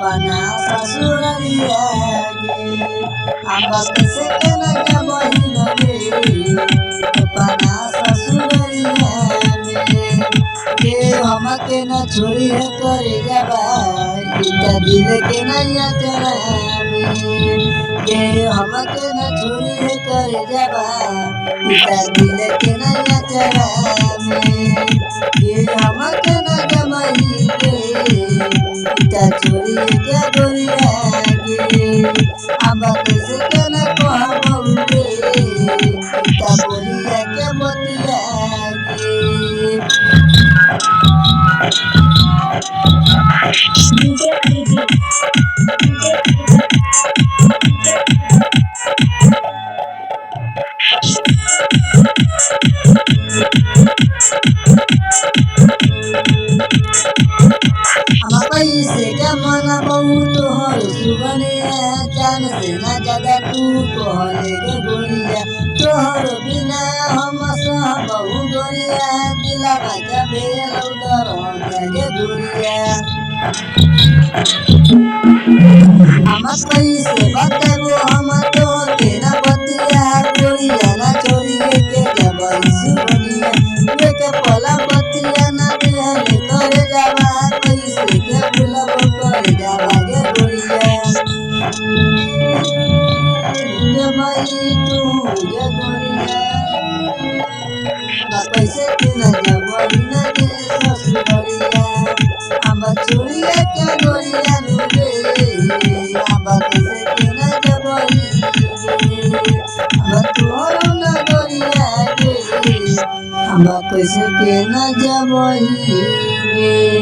अपना ससुररिया गे अम्बा कैसे के न जबही रे अपना ससुररिया में के हमके न छोड़ी है करे जाबा इता दिल के नैया चरा में के हमके न छोड़ी है करे जाबा इता दिल के नैया चरा में के हमके न जबही रे इता छोड़ी के गोरिया गे अम्बा कैसे के न कहबो रे इता बोलिया के बतिया गे पैसे का मना बहुत हर सुगनिया जान से ना ज्यादा तू कहले के गोरिया तोहर बिना हम सब बहु गोरिया दिला बाजा बेल उधर के गोरिया हम कैसे बताबो हम तो के ना बतिया गोरिया ना छोड़ी के जबई सुगनिया के पला बतिया ना देले करे जावा कैसे के बुलब करे जावा गे गोरिया जबई तू गे गोरिया कैसे के ना जबई ना गे ससुरिया हम छोड़िए के गोरिया रे हम कैसे के ना जबई हम तोरो ना गोरिया गे हम कैसे के ना जबई गे।